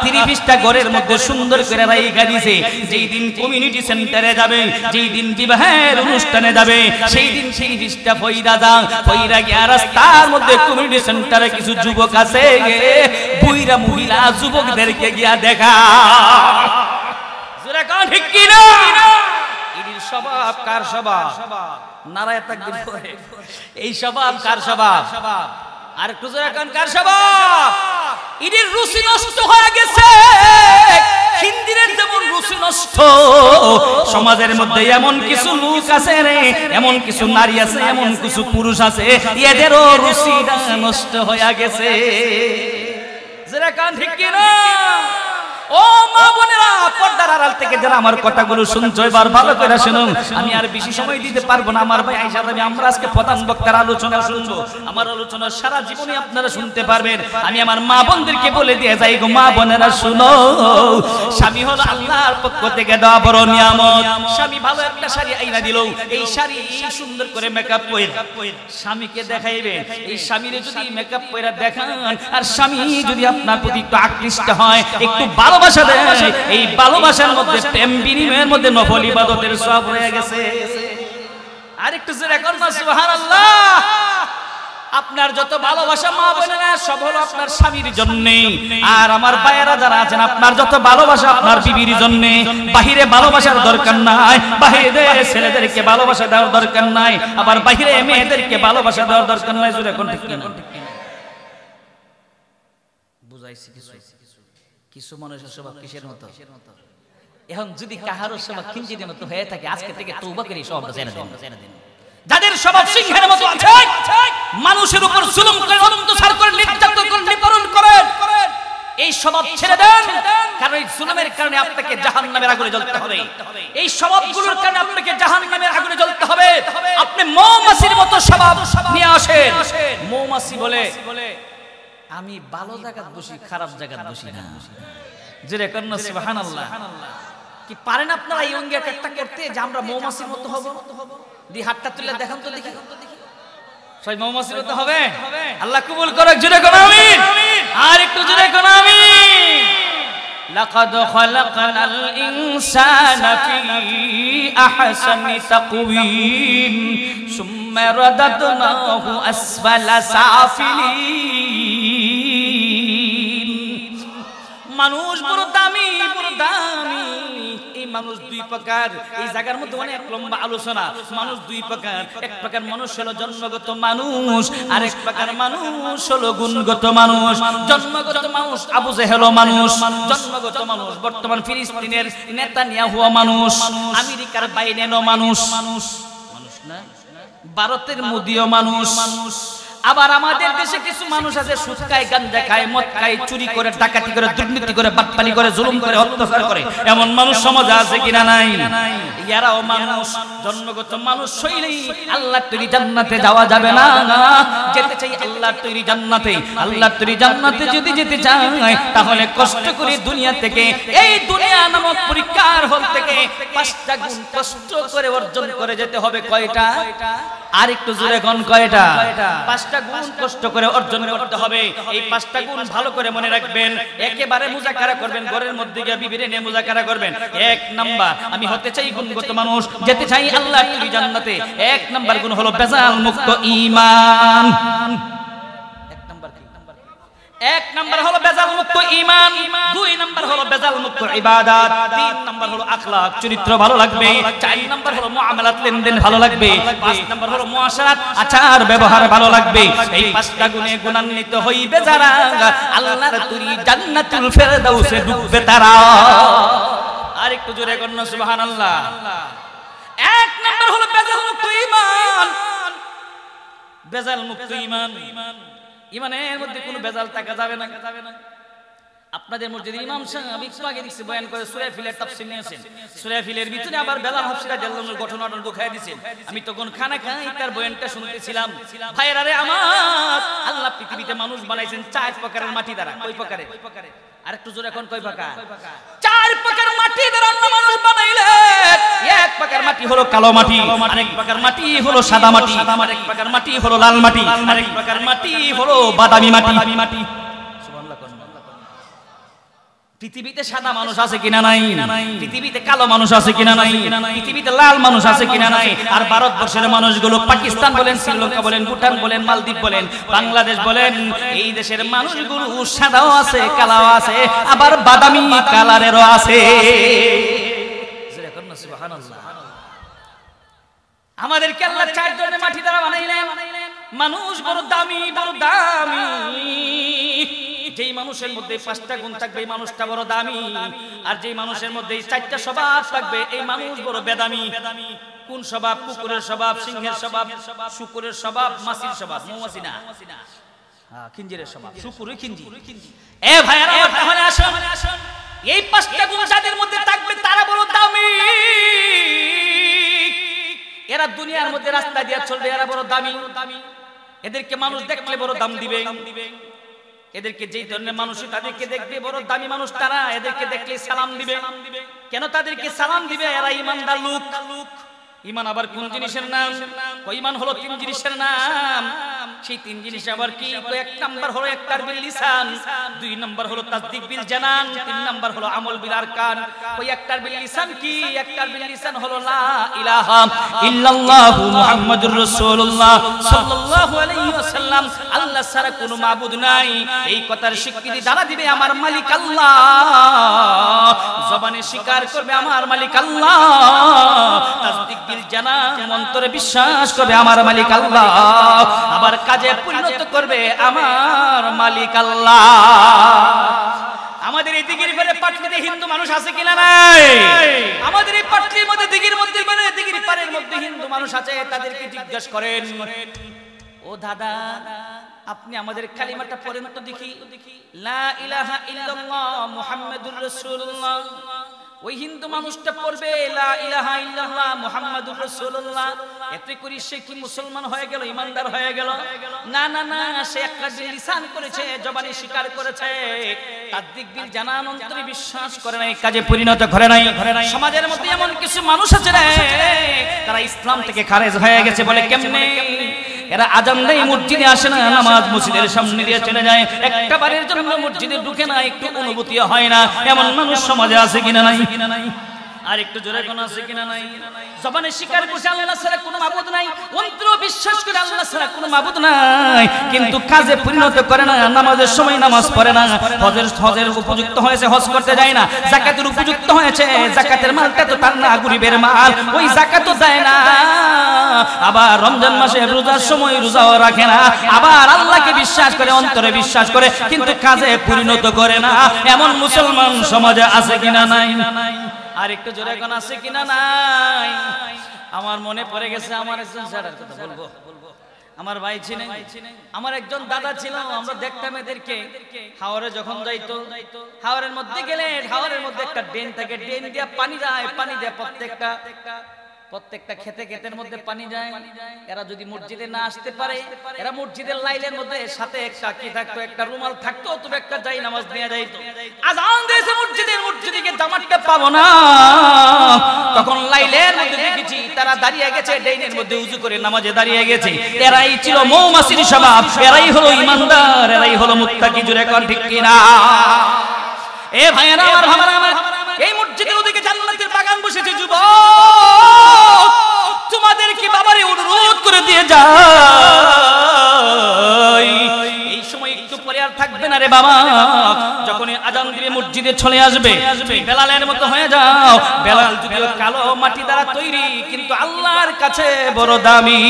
30টা ঘরের মধ্যে সুন্দর করে রাইখা দিছে। যেই দিন কমিউনিটি সেন্টারে যাবে, যেই দিন বিবাহের অনুষ্ঠানে যাবে, সেই দিন 30টা পয়রা যা, পয়রা গিয়া রাস্তার কমিউনিটি সেন্টারে কিছু যুবক আছে, বুইরা মহিলা যুবকদেরকে গিয়া দেখা। ঠিক কিনা? এর স্বভাব কার স্বভাব? নারায়ে তাকবীর পড়ে। এই স্বভাব কার স্বভাব? আর একটু জোরে কান, কার স্বভাব? এর রুচি নষ্ট হয়ে গেছে। খিঞ্জিরের যেমন রুচি নষ্ট, সমাজের মধ্যে এমন কিছু লোক আছে রে, এমন কিছু নারী আছে, এমন কিছু পুরুষ আছে, এদেরও রুচিটা নষ্ট হয়ে গেছে। যারা কান ঠিক কিনা? ও মা বোনেরা, পর্দার আড়াল থেকে যারা আমার কথাগুলো শুনছো, এবার ভালো করে শুনুন। আমি আর বেশি সময় দিতে পারবো না, আমার ভাই আয়েশা রাবি, আমরা আজকে প্রধান বক্তার আলোচনা শুনবো। আমার আলোচনা সারা জীবনে আপনারা শুনতে পারবেন। আমি আমার মা বোনদেরকে বলে দিয়ে যাই গো, মা বোনেরা শুনো, স্বামী হলো আল্লাহর পক্ষ থেকে দেওয়া বড় নিয়ামত। স্বামী ভালো একটা শাড়ি আইনা দিল, এই শাড়ি সুন্দর করে মেকআপ করে স্বামীকে দেখাইবেন। এই স্বামীরে যদি মেকআপ করে দেখান, আর স্বামী যদি আপনার প্রতি একটু আকৃষ্ট হয়, একটু ভালো এই ভালোবাসার মধ্যে প্রেম বিনিময়ের মধ্যে নফল ইবাদতের সওয়াব হয়ে গেছে। আরেকটু জোরে করুন সুবহানাল্লাহ। আপনার যত ভালোবাসা মা বোনেরা সব হলো আপনার স্বামীর জন্য, আর আমার ভাইয়েরা যারা আছেন, আপনার যত ভালোবাসা আপনার বিবির জন্য। বাহিরে ভালোবাসার দরকার নাই, বাহিরে ছেলেদেরকে ভালোবাসা দেওয়ার দরকার নাই, আবার বাহিরে মেয়েদেরকে ভালোবাসা দেওয়ার দরকার নাই। জোরে কোন ঠিক কিনা? বুঝাইছি কিছু? কিছু মানুষের স্বভাব কিসের মতো? এখন যদি কাহারও স্বভাব খিঞ্জিরের মতো হয়ে থাকে, আজকে থেকে তওবা করে স্বভাবটা ছেড়ে দিন। যাদের স্বভাব সিংহের মতো আছে, মানুষের উপর জুলুম করে, অত্যাচার করে, নির্যাতন করে, নিপীড়ন করে, এই স্বভাব ছেড়ে দেন। কারণ এই জুলুমের কারণে আপনাকে জাহান্নামের আগুনে জ্বলতে হবে। এই স্বভাবগুলোর কারণে আপনাকে জাহান্নামের আগুনে জ্বলতে হবে। আপনি মৌমাছির মতো স্বভাব নিয়ে আসেন। মৌমাছি বলে আমি ভালো জায়গায় বসি, খারাপ জায়গায় বসি না। জোরে কন্না সুবহানাল্লাহ। কি পারেন আপনারা এই অঙ্গের একটা করতে যে আমরা মৌমাছির মতো হব? দি হাতটা তুলে দেখান তো দেখি, সবাই মৌমাছির মতো হবে? আল্লাহ কবুল করুক। জোরে কোন আমিন। আর একটু জোরে কোন আমিন। লাকাদ খালাকনাল ইনসানা ফি আহসানি তাকওয়িম সুম্মা রাদাদনাহু আসফালা সাফিলিন। মানুষ বড় দামি, বড় দামি। এই মানুষ দুই প্রকার। এই জায়গার মধ্যে অনেক লম্বা আলোচনা। মানুষ দুই প্রকার। এক প্রকার মানুষ হলো জন্মগত মানুষ, আর এক প্রকার মানুষ হলো গুণগত মানুষ। জন্মগত মানুষ আবু জেহেল মানুষ, জন্মগত মানুষ বর্তমান ফিলিস্তিনের নেতানিয়াহু মানুষ, আমেরিকার বাইডেনও মানুষ, মানুষ না, ভারতের মোদিও মানুষ। আবার আমাদের দেশে কিছু মানুষ আছে সুদ খায়, গাঁজা খায়, মদ খায়, চুরি করে, ডাকাতি করে, দুর্নীতি করে, বাটপারি করে, জুলুম করে, অত্যাচার করে। এমন মানুষ সমাজে আছে কিনা নাই? এরাও মানুষ। জন্মগত মানুষ হইলেই আল্লাহর তৈরি জান্নাতে যাওয়া যাবে না। যেতে চাই আল্লাহর তৈরি জান্নাতে। আল্লাহর তৈরি জান্নাতে যদি যেতে চাই তাহলে কষ্ট করে দুনিয়া থেকে, এই দুনিয়া নামক পরীক্ষার হল থেকে 5টা গুণ কষ্ট করে অর্জন করে যেতে হবে। কয়টা? আর একটু জোরে কোন কয়টা? 5টা গুণ কষ্ট করে অর্জন করতে হবে। এই 5টা গুণ ভালো করে মনে রাখবেন, একেবারে মুজাকারা করবেন, ঘরের মধ্যে গিয়ে বিবিরে নিয়ে মুজাকারা করবেন। 1 নাম্বার, আমি হতে চাই গুণগত মানুষ, যেতে চাই আল্লাহর তৈরি জান্নাতে। 1 নাম্বার গুণ হলো বেজাল মুক্ত ঈমান। 1 নাম্বার হলো বেজাল মুক্ত ঈমান, 2 নাম্বার হলো বেজাল মুক্ত ইবাদত, 3 নাম্বার হলো আখলাক চরিত্র ভালো লাগবে, 4 নাম্বার হলো মুআমালাত লেনদেন ভালো লাগবে, 5 নাম্বার হলো মুআশারাত আচার ব্যবহার ভালো লাগবে। এই 5টা গুণে গুণান্বিত হইবে যারা, আল্লাহর তৈরি জান্নাতুল ফেরদাউসে ঢুকবে তারা। আর একটু জোরে করুন সুবহানাল্লাহ। 1 নাম্বার হলো বেজাল মুক্ত ঈমান। বেজাল মুক্ত ঈমান, ইমানের মধ্যে কোনো বেজাল থাকা যাবে না। আপনাদের মসজিদে ইমাম সাহেব একটু আগে দিচ্ছে বয়ান করে সূরা ফিলের তাফসীর নিয়েছেন। সূরা ফিলের ভিতরে আবার বেলাল হাফসি রাদিয়াল্লাহু আনহুর ঘটনাটা দেখায় দিয়েছেন। আমি তখন খানা খাই তার বয়ানটা শুনতেছিলাম। ভাইরা রে আমার, আল্লাহ পৃথিবীতে মানুষ বানাইছেন 4 প্রকারের মাটি দ্বারা। কয় প্রকারে? আরেকটু জোরে এখন কয় প্রকার? 4 প্রকার মাটি দ্বারা মানুষ বানাইলেন। এক প্রকার মাটি হলো কালো মাটি, আরেক প্রকার মাটি হলো সাদা মাটি, আরেক প্রকার মাটি হলো লাল মাটি, আরেক প্রকার মাটি হলো বাদামি মাটি। পৃথিবীতে সাদা মানুষ আছে কিনা নাই? পৃথিবীতে কালো মানুষ আছে কিনা নাই? পৃথিবীতে লাল মানুষ আছে কিনা নাই? আর ভারতবর্ষের মানুষগুলো, পাকিস্তান বলেন, শ্রীলঙ্কা বলেন, ভুটান বলেন, মালদ্বীপ বলেন, বাংলাদেশ বলেন, এই দেশের মানুষগুলো সাদাও আছে, কালাও আছে, আবার বাদামি কালারেরও আছে। আমাদেরকে আল্লাহ 4 ধরনের মাটি দ্বারা বানাইলেন। মানুষ বড় দামি, বড় দামি। যেই মানুষের মধ্যে 5টা গুণ থাকবে এই মানুষটা বড় দামি, আর যেই মানুষের মধ্যে 4টা স্বভাব থাকবে এই মানুষ বড় বেদামি। কোন স্বভাব? কুকুরের স্বভাব, সিংহের স্বভাব, শুকুরের স্বভাব, মাছির স্বভাব, মৌমাছি না, খিঞ্জিরের স্বভাব, শুকুরে খিঞ্জি। এ ভাইরা তাহলে আসুন, এই 5টা গুণ যাদের মধ্যে থাকবে তারা বড় দামি। এরা দুনিয়ার মধ্যে রাস্তা দিয়ে চলবে, এরা বড় দামি। এদেরকে মানুষ দেখলে বড় দাম দিবে। এদেরকে যেই ধরনের মানুষ তাদেরকে দেখবে বড় দামি মানুষ তারা, এদেরকে দেখলে সালাম দিবে। কেন তাদেরকে সালাম দিবে? এরা ঈমানদার লোক। ঈমান আবার কোন জিনিসের নাম? ঈমান হলো 3 জিনিসের নাম। সেই 3 জিনিস আবার কি? 1 নাম্বার হলো ইকরার বিল লিসান, 2 নাম্বার হলো তাসদীক বিল জানান, 3 নাম্বার হলো আমল বিল আরকান। ওই ইকরার বিল লিসান কি? ইকরার বিল লিসান হলো লা ইলাহা ইল্লাল্লাহু মুহাম্মাদুর রাসূলুল্লাহ সাল্লাল্লাহু আলাইহি ওয়াসাল্লাম, আল্লাহ ছাড়া কোনো মাবুদ নাই। এই কথার স্বীকৃতি দ্বারা দিবে আমার মালিক আল্লাহ, জবানে স্বীকার করবে আমার মালিক আল্লাহ, তাসদীক বিল জানান অন্তরে বিশ্বাস করবে আমার মালিক আল্লাহ, আবার কাজে পরিণত করবে আমার মালিক আল্লাহ। আমাদের এই দিঘির পারে পাটলিতে হিন্দু মানুষ আছে কিনা নাই? আমাদের এই পাটলির মধ্যে দিঘির মধ্যে মানে দিঘির পারের মধ্যে হিন্দু মানুষ আছে, তাদেরকে জিজ্ঞাসা করেন, ও দাদা আপনি আমাদের কালিমাটা পড়েন তো দেখি, লা ইলাহা ইল্লাল্লাহ মুহাম্মাদুর রাসূলুল্লাহ। ওই হিন্দু মানুষটা পড়বে লা ইলাহা ইল্লাল্লাহ মুহাম্মাদুর রাসূলুল্লাহ, এতে করে সে কি মুসলমান হয়ে গেল, ঈমানদার হয়ে গেল? না না না, সে একটা লিসান করেছে, জবানে স্বীকার করেছে, তাসদীক বিল জানান অন্তরে বিশ্বাস করে নাই, কাজে পরিণত করে নাই। সমাজের মধ্যে এমন কিছু মানুষ আছে রে, তারা ইসলাম থেকে খারেজ হয়ে গেছে। বলে কেমনে? এরা আজান দেয়, মসজিদে আসে না, নামাজ মসজিদের সামনে দিয়ে চলে যায়, একটা বারের জন্য মসজিদে ঢুকে না, একটু অনুভূতি হয় না। এমন মানুষ সমাজে আছে কিনা নাই? আর একটু জোরে কোন আছে কিনা নাই? জবানে স্বীকার করছে আল্লাহ ছাড়া কোনো মাবুদ নাই, অন্তর বিশ্বাস করে আল্লাহ ছাড়া কোনো মাবুদ নাই, কিন্তু কাজে পরিণত করে না। নামাজের সময় নামাজ পড়ে না, হজের উপযুক্ত হয়েছে হজ করতে যায় না, যাকাতের উপযুক্ত হয়েছে যাকাতের মালটা তো তার না, গরিবের মাল, ওই যাকাতও দেয় না। আবার রমজান মাসে রোজার সময় রোজাও রাখে না, আবার আল্লাহকে বিশ্বাস করে, অন্তরে বিশ্বাস করে, কিন্তু কাজে পরিণত করে না। এমন মুসলমান সমাজে আছে কিনা নাই? আর একটু জোরে কোন আছে কিনা নাই? আমার মনে পড়ে গেছে আমার একজন স্যারের কথা বলবো। আমার ভাই ছিলেন, আমার একজন দাদা ছিল, আমরা দেখতাম এদেরকে হাওরে যখন যাইতো, হাওরের মধ্যে গেলে হাওরের মধ্যে একটা ড্রেন থাকে, ড্রেন দিয়ে পানি যায়, পানি দিয়ে প্রত্যেকটা খেতের মধ্যে পানি যায়। এরা যদি মসজিদে না আসতে পারে, এরা মসজিদের লাইনের মধ্যে সাথে একটা কি থাকতো, একটা রুমাল থাকতো, অথবা একটা যাই নামাজ নিয়ে যাইতো। আজান দিয়েছে মসজিদে গিয়ে জামাতটা পাবো না, তখন লাইনের মধ্যে দেখেছি তারা দাঁড়িয়ে গেছে, ড্রেনের মধ্যে উজু করে নামাজে দাঁড়িয়ে গেছে। এরাই ছিল মৌমাছির স্বভাব, এরাই হলো ইমানদার, এরাই হলো মুত্তাকি। জুরে কোন ঠিক কিনা? এ ভাইরা আমার, ভাইরা আমার, এই মসজিদের ওদিকে জান্নাতের বাগান বসেছে। যুবক, তোমাদেরকে বাবারে অনুরোধ করে দিয়ে যাই, এই সময় একটু পরে আর থাকবে না রে বাবা, যখন আজান দিবে মসজিদে চলে আসবে, বেলালের মতো হয়ে যাও। বেলাল যদিও কালো মাটি দ্বারা তৈরি, কিন্তু আল্লাহর কাছে বড় দামি।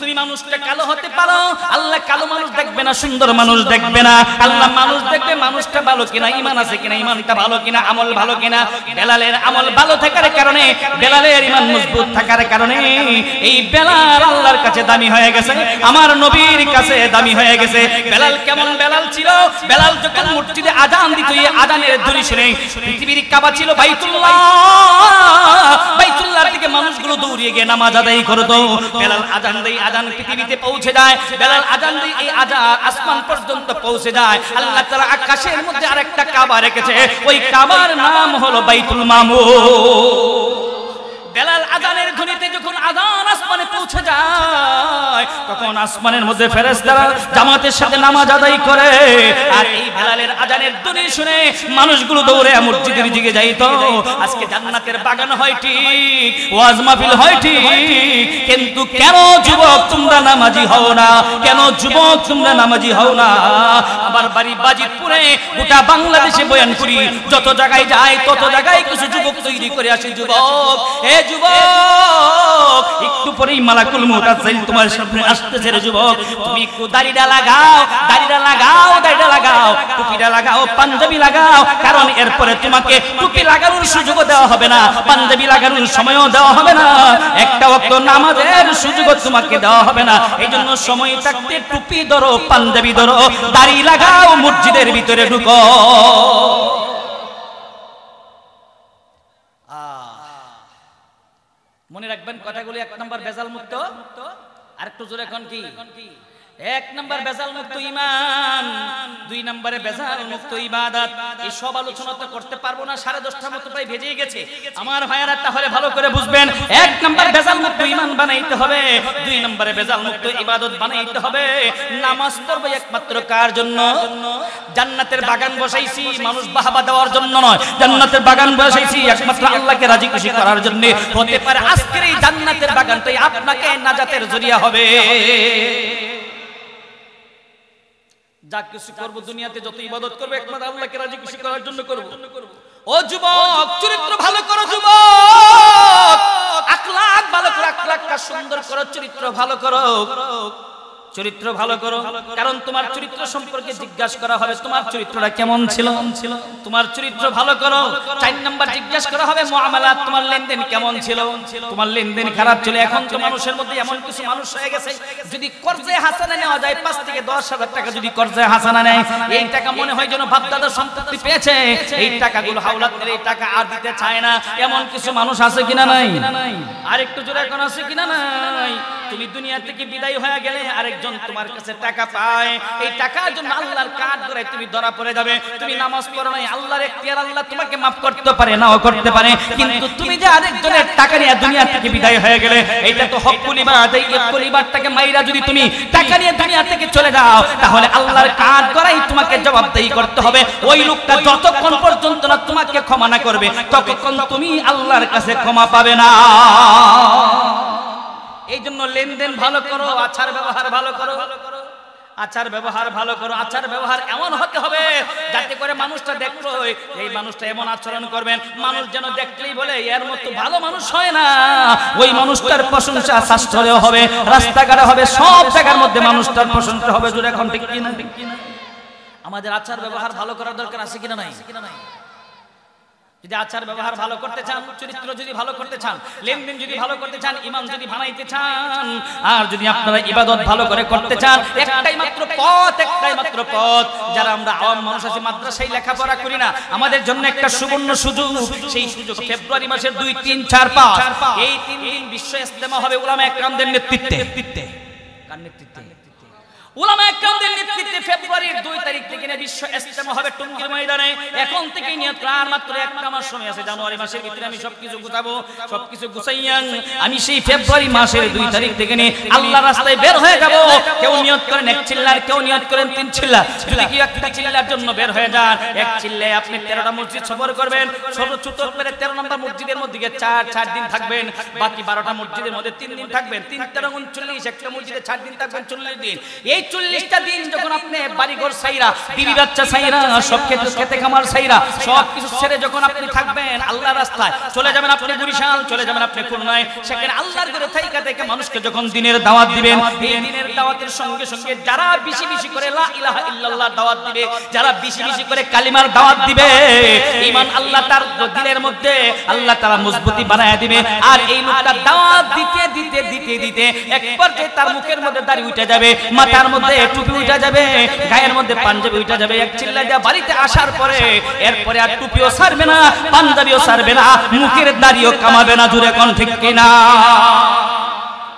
তুমি মানুষটা কালো হতে পারো, আল্লাহ কালো মানুষ দেখবে না, সুন্দর মানুষ দেখবে না। আল্লাহ মানুষ দেখবে মানুষটা ভালো কিনা, ঈমান আছে কিনা, ঈমানটা ভালো কিনা, আমল ভালো কিনা। বেলালের আমল ভালো থাকার কারণে, বেলালের ঈমান মজবুত থাকার কারণে এই বেলাল আল্লাহর কাছে দামি হয়ে গেছে, আমার নবীর কাছে দামি হয়ে গেছে। বেলাল কেমন বেলাল ছিল? বেলাল যখন মসজিদে আজান দিত, এই আজানের ধ্বনি শুনে পৃথিবীর কাবা ছিল বাইতুল্লাহ, বাইতুল্লাহর দিকে মানুষগুলো দৌড়িয়ে গিয়ে নামাজ আদায় করতো। বেলাল আজান দেয়, আজান পৃথিবীতে পৌঁছে যায়, বেলাল আজান দিয়ে এই আজান আসমান পর্যন্ত পৌঁছে যায়। আল্লাহ তাআলা আকাশের মধ্যে আরেকটা কাবা রেখেছে, ওই কাবার নাম হলো বাইতুল মামুর। বেলাল আজানের ধ্বনিতে যখন আজান আসমানে পৌঁছে যায়, তখন আসমানের মধ্যে ফেরেশতারা জামাতের সাথে নামাজ আদায় করে। আর এই বেলালের আজানের ধ্বনি শুনে মানুষগুলো দৌড়ে মসজিদের দিকে যাইতো। আজকে জান্নাতের বাগান হয় ঠিক, ওয়াজ মাহফিল হয় ঠিক, কিন্তু কেন যুবক তোমরা নামাজি হও না? কেন যুবক তোমরা নামাজি হও না? আবার বাড়ি বাজিতপুরে গোটা বাংলাদেশে বয়ান করি, যত জায়গায় যাই তত জায়গায় কিছু যুবক তৈরি করে আসে। যুবক, এ যুবক, একটু পরেই মালাকুল মউত আজরাইল তোমার সামনে আসতেছে রে যুবক। তুমি একটু দাড়িটা লাগাও, দাড়িটা লাগাও, দাড়িটা লাগাও, টুপিটা লাগাও, পাঞ্জাবি লাগাও, কারণ এরপরে তোমাকে টুপি লাগানোর সুযোগও দেওয়া হবে না, পাঞ্জাবি লাগানোর সময়ও দেওয়া হবে না, একটা ওয়াক্ত নামাজের সুযোগও তোমাকে দেওয়া হবে না। এইজন্য সময় থাকতে টুপি ধরো, পাঞ্জাবি ধরো, দাড়ি লাগাও, মসজিদের ভিতরে ঢুকো। মনে রাখবেন কথাগুলি, এক নম্বর বেজাল মুক্ত, আর একটু জোরে কোন কি? এক নম্বর বেজাল মুক্ত ঈমান, দুই নম্বরে বেজাল মুক্ত ইবাদত। এই সব আলোচনা তো করতে পারবো না, 10:30টার মতো প্রায় বেজে গেছে। আমার ভাইয়ারা তাহলে ভালো করে বুঝবেন, এক নম্বর বেজাল মুক্ত ঈমান বানাইতে হবে, দুই নম্বরে বেজাল মুক্ত ইবাদত বানাইতে হবে। নামাজ পড়বে একমাত্র কার জন্য? জান্নাতের বাগান বসাইছি মানুষ বাহবা দেওয়ার জন্য নয়, জান্নাতের বাগান বসাইছি একমাত্র আল্লাহকে রাজি খুশি করার জন্য। হতে পারে আজকের এই জান্নাতের বাগানটাই আপনাকে নাজাতের জরিয়া হবে। যা কিছু করব দুনিয়াতে, যত ইবাদত করব একমাত্র আল্লাহকে রাজি খুশি করার জন্য করব। ও যুবক, চরিত্র ভালো করো যুবক, আখলাক ভালো করো, আখলাকটা সুন্দর করো, চরিত্র ভালো করো, চরিত্র ভালো করো। কারণ তোমার চরিত্র সম্পর্কে জিজ্ঞাসা করা হবে, তোমার চরিত্রটা কেমন ছিল। তোমার চরিত্র ভালো করো। 4 নাম্বার জিজ্ঞাসা করা হবে মুআমালাত, তোমার লেনদেন কেমন ছিল। তোমার লেনদেন খারাপ ছিল। এখন তো মানুষের মধ্যে এমন কিছু মানুষ হয়ে গেছে, যদি কর্জে হাসানা নেওয়া যায় 5 থেকে 10,000 টাকা যদি কর্জে হাসানা নেয়, এই টাকা মনে হয় যেন বাপদাদার সম্পত্তি পেয়েছে, এই টাকাগুলো হাওলাত করে এই টাকা আর দিতে চায় না। এমন কিছু মানুষ আছে কিনা নাই? আর একটু জোরে এখন আছে কিনা নাই? তুমি দুনিয়া থেকে বিদায় হয়ে গেলে আরেকজন তোমার কাছে টাকা পায়, এই টাকার জন্য আল্লাহর কাঠ ধরে তুমি ধরা পড়ে যাবে। তুমি নামাজ পড়ো নাই, আল্লাহর এখতিয়ার, আল্লাহ তোমাকে maaf করতে পারে, নাও করতে পারে, কিন্তু তুমি যে আরেকজনের টাকা নিয়ে দুনিয়া থেকে বিদায় হয়ে গেলে, এটা তো হকুল ইবাদ। এই হকুল ইবাদটাকে মাইরা যদি তুমি টাকা নিয়ে দুনিয়া থেকে চলে যাও, তাহলে আল্লাহর কাঠ ধরাই তোমাকে জবাবদেহি করতে হবে। ওই লোকটা যতক্ষণ পর্যন্ত না তোমাকে ক্ষমা না করবে, ততক্ষণ তুমি আল্লাহর কাছে ক্ষমা পাবে না। এই জন্য লেনদেন ভালো করো, আচার ব্যবহার ভালো করো, আচার ব্যবহার ভালো করো। আচার ব্যবহার এমন হতে হবে যাতে করে মানুষটা দেখলো এই মানুষটা এমন আচরণ করবেন, মানুষ যেন দেখলেই বলে এর মতো ভালো মানুষ হয় না। ওই মানুষটার প্রশংসা শাস্ত্রে হবে, রাস্তাঘাটে হবে, সব জায়গার মধ্যে মানুষটার প্রশংসা হবে। জোরে এখন ঠিক কিনা? আমাদের আচার ব্যবহার ভালো করার দরকার আছে কিনা নাই? যদি আচার ব্যবহার ভালো করতে চান, চরিত্র যদি ভালো করতে চান, লেনদেন যদি ভালো করতে চান, ঈমান যদি বানাইতে চান, আর যদি আপনারা ইবাদত ভালো করে করতে চান, একটাই মাত্র পথ, একটাই মাত্র পথ। যারা আমরা আওয়াম মানুষ আছি, মাদ্রাসায় লেখাপড়া করি না, আমাদের জন্য একটা সুবর্ণ সুযোগ। সেই সুযোগ ফেব্রুয়ারি মাসের 2, 3, 4, 5 এই 3 দিন বিশ্ব ইজতেমা হবে উলামায়ে কেরামদের নেতৃত্বে। কার নেতৃত্বে? উলামায়ে কেরামদের নেতৃত্বে ফেব্রুয়ারির 2 তারিখ থেকে বিশ্ব ইজতেমা হবে টঙ্গীর ময়দানে। এখন থেকেই নিয়ত করার মাত্র 1 মাস সময় আছে। জানুয়ারি মাসের ভিতরে আমি সবকিছু গুছাবো, সবকিছু গুছাইয়া আমি সেই ফেব্রুয়ারি মাসের 2 তারিখ থেকে নিয়ে আল্লাহর রাস্তায় বের হয়ে যাব। কেউ নিয়ত করেন 1 চিল্লার, কেউ নিয়ত করেন 3 চিল্লা। যদি কি একটা চিল্লার জন্য বের হয়ে যান, 1 চিল্লায় আপনি 13টা মসজিদ সফর করবেন। ছোট ছোট করে 13 নম্বর মসজিদের মধ্যে 4 দিন থাকবেন, বাকি 12টা মসজিদের মধ্যে 3 দিন থাকবেন। 3 13 39, একটা মসজিদে 4 দিন থাকবেন, 40 দিন। এই 40টা দিন যখন আপনি বাড়িঘর সাইরা, বিবি বাচ্চা সাইরা, সব খেতে খামার সাইরা, সব কিছু ছেড়ে যখন আপনি থাকবেন আল্লাহর রাস্তায়, চলে যাবেন আপনি বরিশাল, চলে যাবেন আপনি খুলনায়, সেখানে আল্লাহর ঘরে থাইকা থেকে মানুষকে যখন দিনের দাওয়াত দিবেন, এই দিনের দাওয়াতের সঙ্গে সঙ্গে যারা বেশি বেশি করে লা ইলাহা ইল্লাল্লাহ দাওয়াত দিবে, যারা বেশি বেশি করে কালিমার দাওয়াত দিবে, ঈমান আল্লাহ তার দিলের মধ্যে আল্লাহ তাআলা মজবুতি বানায়া দিবে। আর এই লোকটা দাওয়াত দিতে দিতে দিতে দিতে এক পর্যায়ে তার মুখের মধ্যে দাড়ি উঠে যাবে, মাথার মধ্যে টুপি উঠে যাবে, গায়ের মধ্যে পাঞ্জাবি উঠে যাবে। এক চিল্লা দিয়ে বাড়িতে আসার পরে এরপরে আর টুপিও ছাড়বে না, পাঞ্জাবিও ছাড়বে না, মুখের দাড়িও কামাবে না। জুড়ে কোন ঠিক কিনা?